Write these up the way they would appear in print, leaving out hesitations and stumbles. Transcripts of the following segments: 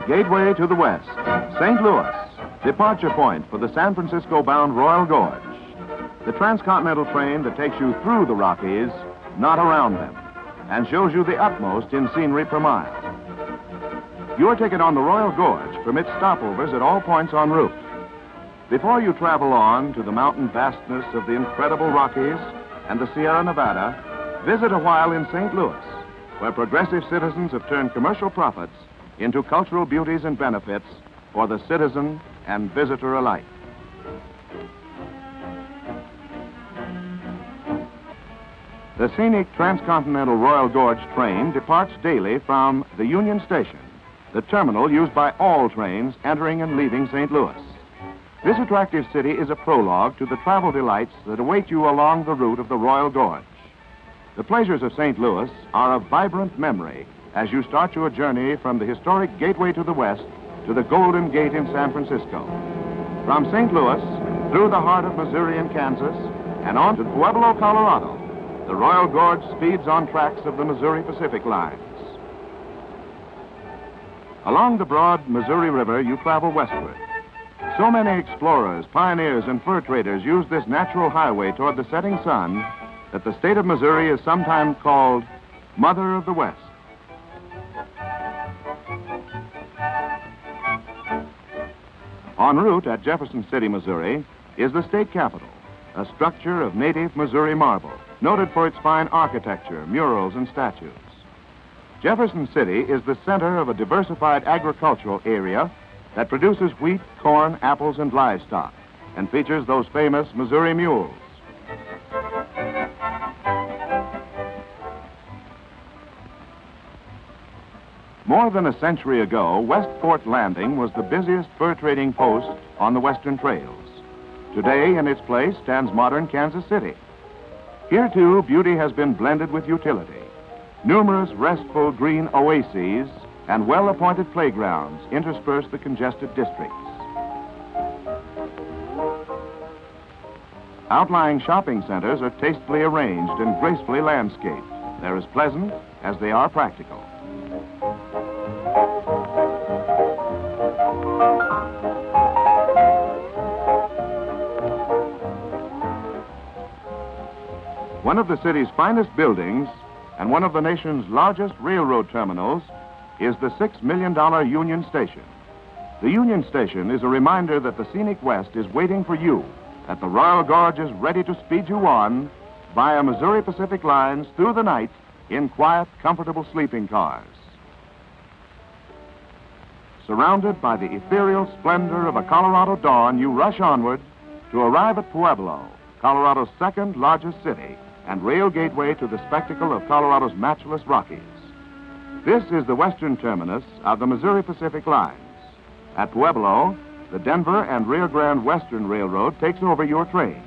gateway to the west, St. Louis, departure point for the San Francisco-bound Royal Gorge. The Transcontinental train that takes you through the Rockies, not around them, and shows you the utmost in scenery per mile. Your ticket on the Royal Gorge permits stopovers at all points en route. Before you travel on to the mountain vastness of the incredible Rockies and the Sierra Nevada, visit a while in St. Louis, where progressive citizens have turned commercial profits into cultural beauties and benefits for the citizen and visitor alike. The scenic Transcontinental Royal Gorge train departs daily from the Union Station, the terminal used by all trains entering and leaving St. Louis. This attractive city is a prologue to the travel delights that await you along the route of the Royal Gorge. The pleasures of St. Louis are a vibrant memory as you start your journey from the historic gateway to the west to the Golden Gate in San Francisco. From St. Louis, through the heart of Missouri and Kansas, and on to Pueblo, Colorado, the Royal Gorge speeds on tracks of the Missouri Pacific lines. Along the broad Missouri River, you travel westward. So many explorers, pioneers, and fur traders use this natural highway toward the setting sun that the state of Missouri is sometimes called Mother of the West. En route at Jefferson City, Missouri, is the state capitol, a structure of native Missouri marble, noted for its fine architecture, murals, and statues. Jefferson City is the center of a diversified agricultural area that produces wheat, corn, apples, and livestock, and features those famous Missouri mules. More than a century ago, West Fort Landing was the busiest fur trading post on the western trails. Today, in its place, stands modern Kansas City. Here, too, beauty has been blended with utility. Numerous restful green oases and well-appointed playgrounds intersperse the congested districts. Outlying shopping centers are tastefully arranged and gracefully landscaped. They're as pleasant as they are practical. One of the city's finest buildings and one of the nation's largest railroad terminals is the $6 million Union Station. The Union Station is a reminder that the scenic West is waiting for you, that the Royal Gorge is ready to speed you on via Missouri Pacific lines through the night in quiet, comfortable sleeping cars. Surrounded by the ethereal splendor of a Colorado dawn, you rush onward to arrive at Pueblo, Colorado's second largest city and rail gateway to the spectacle of Colorado's matchless Rockies. This is the western terminus of the Missouri Pacific lines. At Pueblo, the Denver and Rio Grande Western Railroad takes over your train.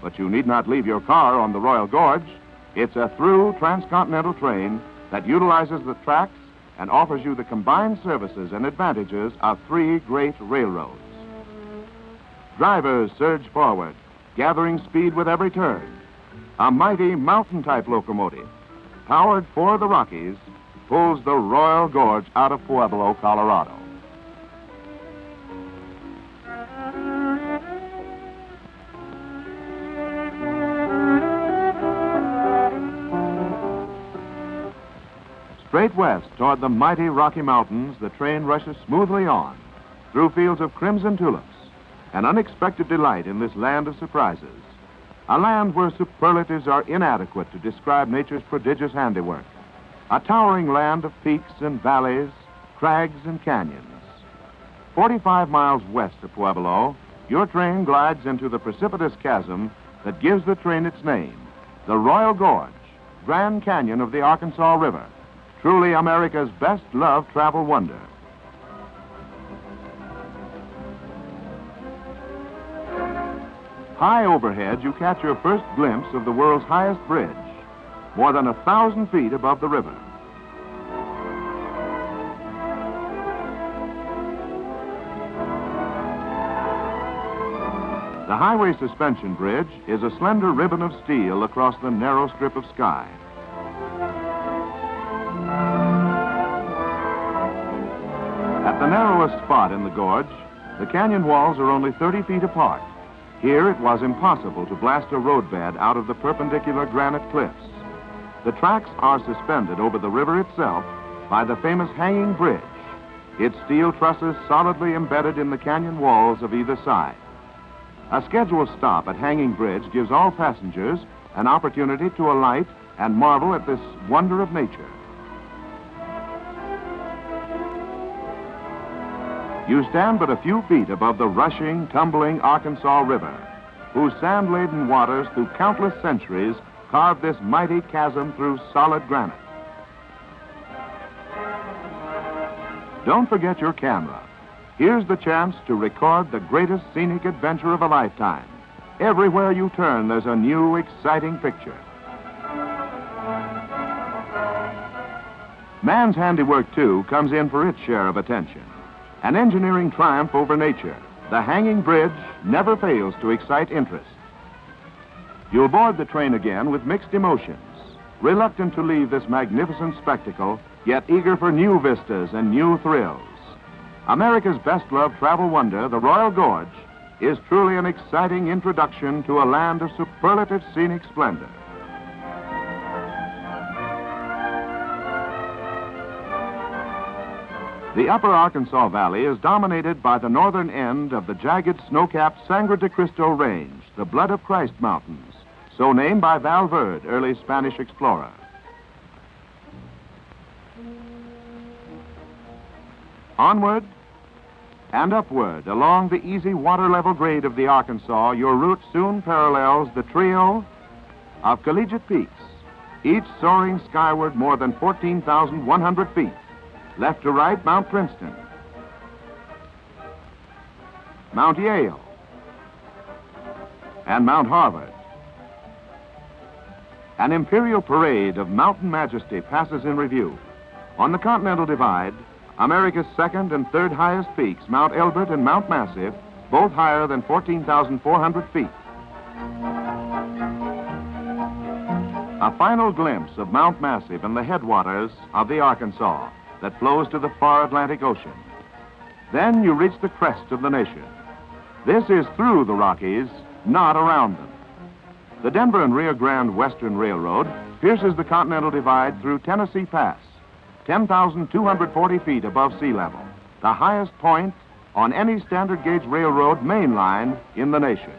But you need not leave your car on the Royal Gorge. It's a through transcontinental train that utilizes the tracks and offers you the combined services and advantages of three great railroads. Drivers surge forward, gathering speed with every turn. A mighty mountain-type locomotive, powered for the Rockies, pulls the Royal Gorge out of Pueblo, Colorado. Straight west toward the mighty Rocky Mountains, the train rushes smoothly on, through fields of crimson tulips, an unexpected delight in this land of surprises. A land where superlatives are inadequate to describe nature's prodigious handiwork. A towering land of peaks and valleys, crags and canyons. 45 miles west of Pueblo, your train glides into the precipitous chasm that gives the train its name, the Royal Gorge, Grand Canyon of the Arkansas River, truly America's best-loved travel wonder. High overhead, you catch your first glimpse of the world's highest bridge, more than 1,000 feet above the river. The highway suspension bridge is a slender ribbon of steel across the narrow strip of sky. At the narrowest spot in the gorge, the canyon walls are only 30 feet apart. Here it was impossible to blast a roadbed out of the perpendicular granite cliffs. The tracks are suspended over the river itself by the famous hanging bridge, its steel trusses solidly embedded in the canyon walls of either side. A scheduled stop at Hanging Bridge gives all passengers an opportunity to alight and marvel at this wonder of nature. You stand but a few feet above the rushing, tumbling Arkansas River, whose sand-laden waters through countless centuries carved this mighty chasm through solid granite. Don't forget your camera. Here's the chance to record the greatest scenic adventure of a lifetime. Everywhere you turn, there's a new, exciting picture. Man's handiwork, too, comes in for its share of attention. An engineering triumph over nature, the hanging bridge never fails to excite interest. You'll board the train again with mixed emotions, reluctant to leave this magnificent spectacle, yet eager for new vistas and new thrills. America's best-loved travel wonder, the Royal Gorge, is truly an exciting introduction to a land of superlative scenic splendor. The upper Arkansas Valley is dominated by the northern end of the jagged snow-capped Sangre de Cristo Range, the Blood of Christ Mountains, so named by Valverde, early Spanish explorer. Onward and upward along the easy water-level grade of the Arkansas, your route soon parallels the trio of collegiate peaks, each soaring skyward more than 14,100 feet. Left to right, Mount Princeton, Mount Yale, and Mount Harvard. An imperial parade of mountain majesty passes in review. On the Continental Divide, America's second and third highest peaks, Mount Elbert and Mount Massive, both higher than 14,400 feet. A final glimpse of Mount Massive and the headwaters of the Arkansas that flows to the far Atlantic Ocean. Then you reach the crest of the nation. This is through the Rockies, not around them. The Denver and Rio Grande Western Railroad pierces the Continental Divide through Tennessee Pass, 10,240 feet above sea level, the highest point on any standard gauge railroad main line in the nation.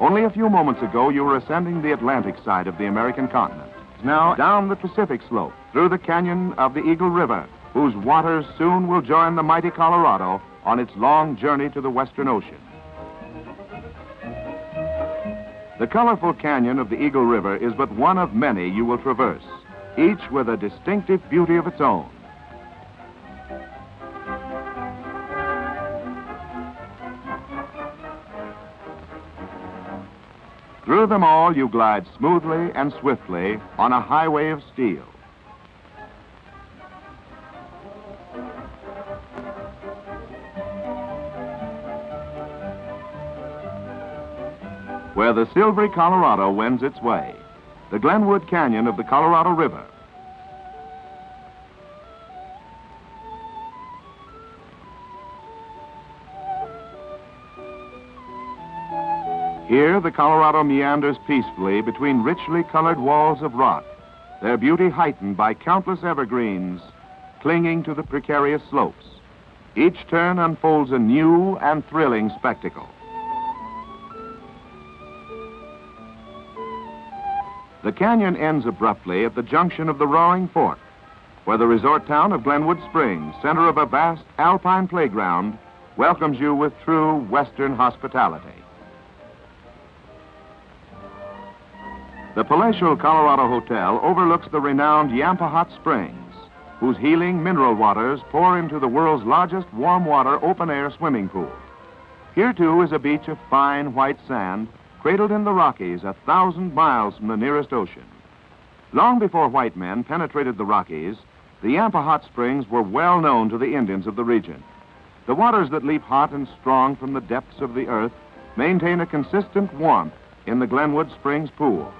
Only a few moments ago, you were ascending the Atlantic side of the American continent. Now down the Pacific slope, through the canyon of the Eagle River, whose waters soon will join the mighty Colorado on its long journey to the Western Ocean. The colorful canyon of the Eagle River is but one of many you will traverse, each with a distinctive beauty of its own. Through them all, you glide smoothly and swiftly on a highway of steel. Where the silvery Colorado wends its way, the Glenwood Canyon of the Colorado River. Here, the Colorado meanders peacefully between richly colored walls of rock, their beauty heightened by countless evergreens clinging to the precarious slopes. Each turn unfolds a new and thrilling spectacle. The canyon ends abruptly at the junction of the Roaring Fork, where the resort town of Glenwood Springs, center of a vast alpine playground, welcomes you with true Western hospitality. The palatial Colorado Hotel overlooks the renowned Yampa Hot Springs, whose healing mineral waters pour into the world's largest warm water open-air swimming pool. Here, too, is a beach of fine white sand, cradled in the Rockies 1,000 miles from the nearest ocean. Long before white men penetrated the Rockies, the Yampa Hot Springs were well known to the Indians of the region. The waters that leap hot and strong from the depths of the earth maintain a consistent warmth in the Glenwood Springs pool.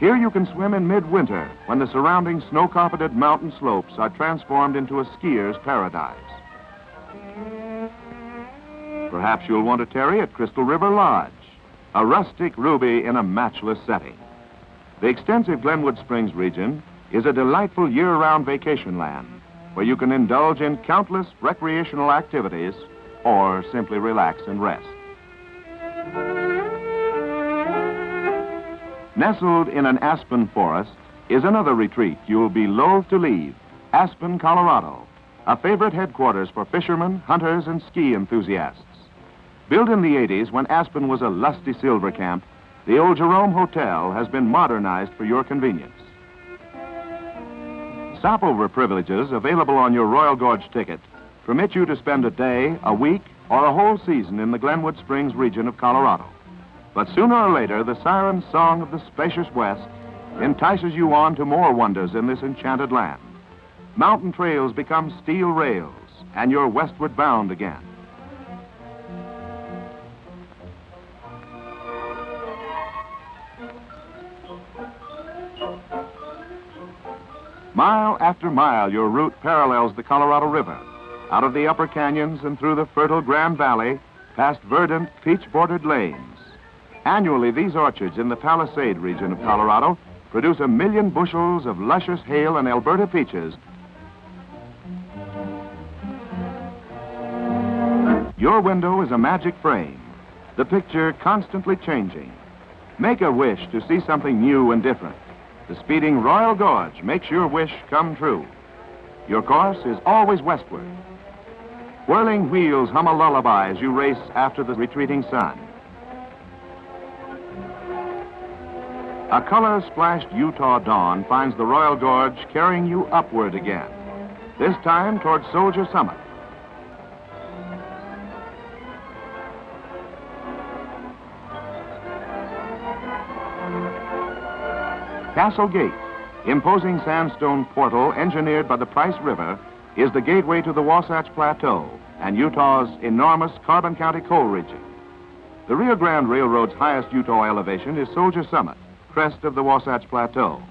Here you can swim in midwinter when the surrounding snow-carpeted mountain slopes are transformed into a skier's paradise. Perhaps you'll want to tarry at Crystal River Lodge, a rustic ruby in a matchless setting. The extensive Glenwood Springs region is a delightful year-round vacation land where you can indulge in countless recreational activities or simply relax and rest. Nestled in an aspen forest is another retreat you'll be loath to leave, Aspen, Colorado, a favorite headquarters for fishermen, hunters, and ski enthusiasts. Built in the 80s when Aspen was a lusty silver camp, the old Jerome Hotel has been modernized for your convenience. Stopover privileges available on your Royal Gorge ticket permit you to spend a day, a week, or a whole season in the Glenwood Springs region of Colorado. But sooner or later, the siren song of the spacious West entices you on to more wonders in this enchanted land. Mountain trails become steel rails, and you're westward bound again. Mile after mile, your route parallels the Colorado River, out of the upper canyons and through the fertile Grande Valley, past verdant, peach-bordered lanes. Annually, these orchards in the Palisade region of Colorado produce 1 million bushels of luscious Hale and Alberta peaches. Your window is a magic frame, the picture constantly changing. Make a wish to see something new and different. The speeding Royal Gorge makes your wish come true. Your course is always westward. Whirling wheels hum a lullaby as you race after the retreating sun. A color-splashed Utah dawn finds the Royal Gorge carrying you upward again, this time toward Soldier Summit. Castle Gate, imposing sandstone portal engineered by the Price River, is the gateway to the Wasatch Plateau and Utah's enormous Carbon County coal region. The Rio Grande Railroad's highest Utah elevation is Soldier Summit, crest of the Wasatch Plateau.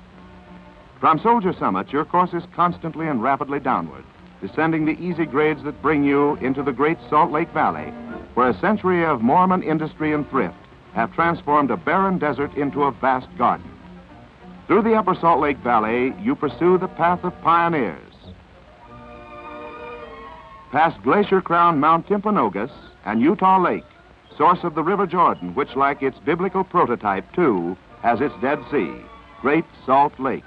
From Soldier Summit, your course is constantly and rapidly downward, descending the easy grades that bring you into the great Salt Lake Valley, where a century of Mormon industry and thrift have transformed a barren desert into a vast garden. Through the upper Salt Lake Valley, you pursue the path of pioneers. Past glacier-crowned Mount Timpanogos and Utah Lake, source of the River Jordan, which, like its biblical prototype, too, has its Dead Sea, Great Salt Lake.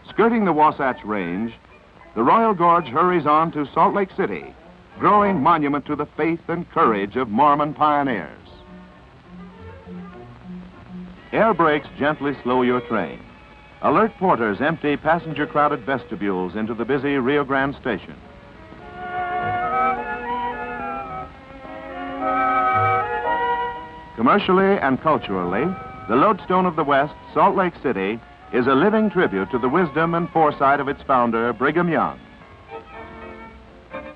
Skirting the Wasatch Range, the Royal Gorge hurries on to Salt Lake City, growing monument to the faith and courage of Mormon pioneers. Air brakes gently slow your train. Alert porters empty passenger-crowded vestibules into the busy Rio Grande station. Commercially and culturally, the lodestone of the West, Salt Lake City, is a living tribute to the wisdom and foresight of its founder, Brigham Young.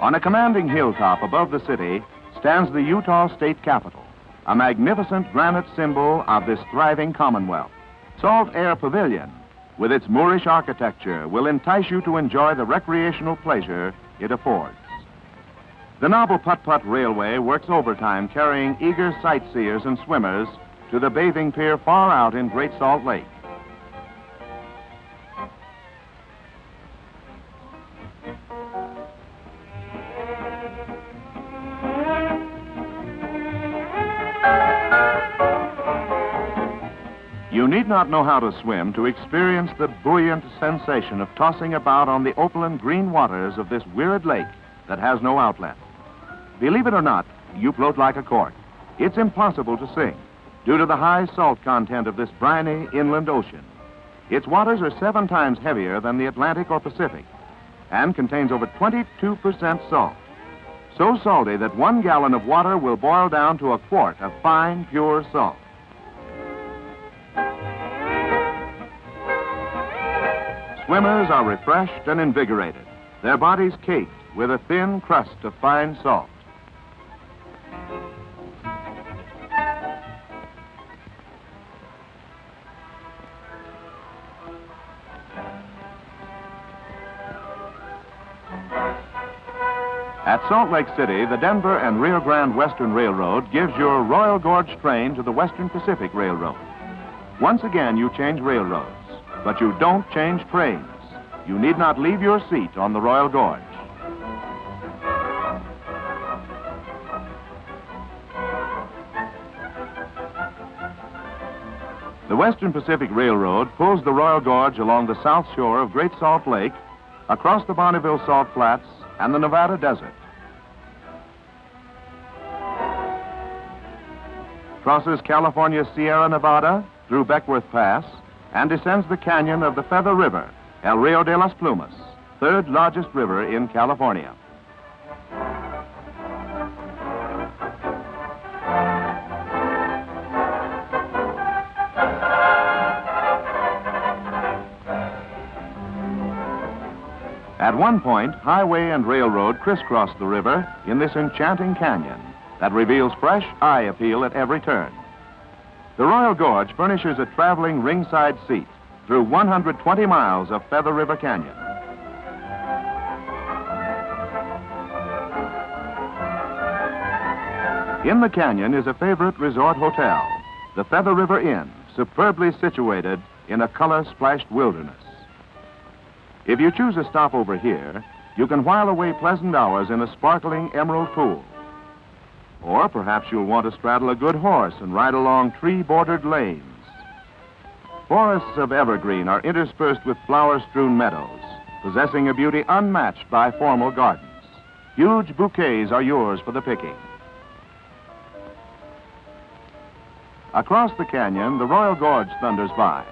On a commanding hilltop above the city stands the Utah State Capitol, a magnificent granite symbol of this thriving commonwealth. Salt Air Pavilion, with its Moorish architecture, will entice you to enjoy the recreational pleasure it affords. The novel Putt-Putt Railway works overtime, carrying eager sightseers and swimmers to the bathing pier far out in Great Salt Lake. You need not know how to swim to experience the buoyant sensation of tossing about on the opaline green waters of this weird lake that has no outlet. Believe it or not, you float like a cork. It's impossible to sink due to the high salt content of this briny inland ocean. Its waters are 7 times heavier than the Atlantic or Pacific and contains over 22% salt. So salty that 1 gallon of water will boil down to a quart of fine, pure salt. Swimmers are refreshed and invigorated, their bodies caked with a thin crust of fine salt. At Salt Lake City, the Denver and Rio Grande Western Railroad gives your Royal Gorge train to the Western Pacific Railroad. Once again, you change railroads, but you don't change trains. You need not leave your seat on the Royal Gorge. The Western Pacific Railroad pulls the Royal Gorge along the south shore of Great Salt Lake, across the Bonneville Salt Flats and the Nevada Desert. Crosses California's Sierra Nevada through Beckworth Pass and descends the canyon of the Feather River, El Rio de las Plumas, third largest river in California. At one point, highway and railroad crisscross the river in this enchanting canyon that reveals fresh eye appeal at every turn. The Royal Gorge furnishes a traveling ringside seat through 120 miles of Feather River Canyon. In the canyon is a favorite resort hotel, the Feather River Inn, superbly situated in a color-splashed wilderness. If you choose a stopover here, you can while away pleasant hours in a sparkling emerald pool. Or perhaps you'll want to straddle a good horse and ride along tree-bordered lanes. Forests of evergreen are interspersed with flower-strewn meadows, possessing a beauty unmatched by formal gardens. Huge bouquets are yours for the picking. Across the canyon, the Royal Gorge thunders by,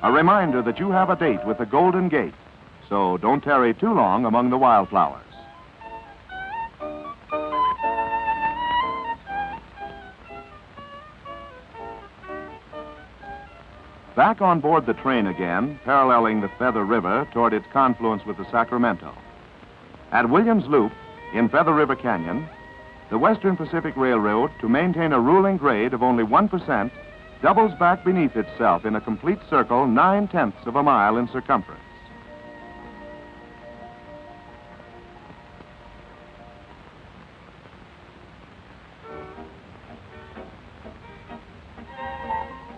a reminder that you have a date with the Golden Gate. So don't tarry too long among the wildflowers. Back on board the train again, paralleling the Feather River toward its confluence with the Sacramento. At Williams Loop, in Feather River Canyon, the Western Pacific Railroad, to maintain a ruling grade of only 1%, doubles back beneath itself in a complete circle 9/10 of a mile in circumference.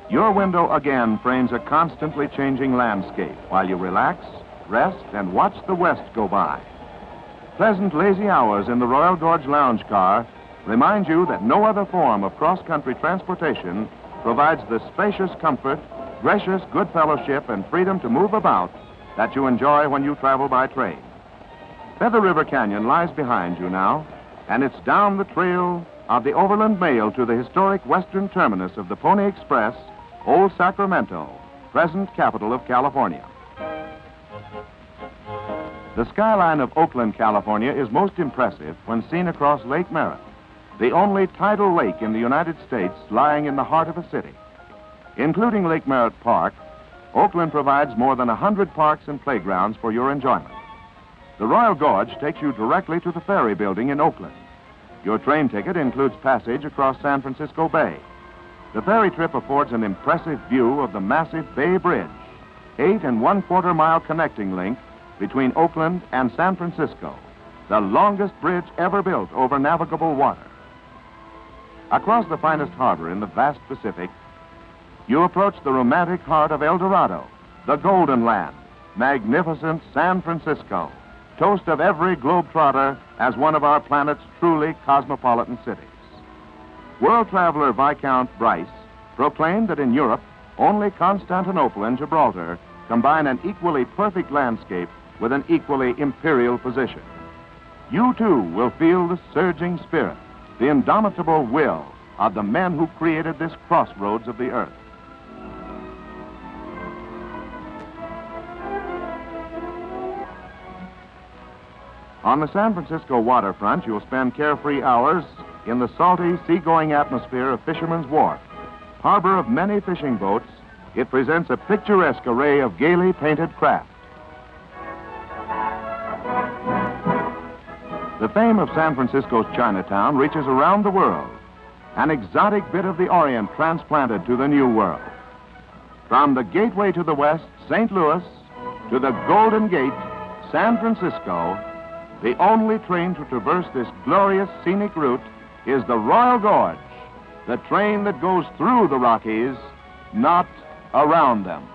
Your window again frames a constantly changing landscape while you relax, rest, and watch the west go by. Pleasant, lazy hours in the Royal Gorge lounge car remind you that no other form of cross-country transportation provides the spacious comfort, gracious good fellowship, and freedom to move about that you enjoy when you travel by train. Feather River Canyon lies behind you now, and it's down the trail of the Overland Mail to the historic western terminus of the Pony Express, Old Sacramento, present capital of California. The skyline of Oakland, California is most impressive when seen across Lake Merritt, the only tidal lake in the United States lying in the heart of a city. Including Lake Merritt Park, Oakland provides more than 100 parks and playgrounds for your enjoyment. The Royal Gorge takes you directly to the ferry building in Oakland. Your train ticket includes passage across San Francisco Bay. The ferry trip affords an impressive view of the massive Bay Bridge, 8 1/4 mile connecting link between Oakland and San Francisco, the longest bridge ever built over navigable water. Across the finest harbor in the vast Pacific, you approach the romantic heart of El Dorado, the Golden Land, magnificent San Francisco, toast of every globetrotter as one of our planet's truly cosmopolitan cities. World traveler Viscount Bryce proclaimed that in Europe, only Constantinople and Gibraltar combine an equally perfect landscape with an equally imperial position. You too will feel the surging spirit, the indomitable will of the men who created this crossroads of the earth. On the San Francisco waterfront, you'll spend carefree hours in the salty, seagoing atmosphere of Fisherman's Wharf. Harbor of many fishing boats, it presents a picturesque array of gaily painted craft. The fame of San Francisco's Chinatown reaches around the world, an exotic bit of the Orient transplanted to the New World. From the gateway to the west, St. Louis, to the Golden Gate, San Francisco, The only train to traverse this glorious scenic route is the Royal Gorge, the train that goes through the Rockies, not around them.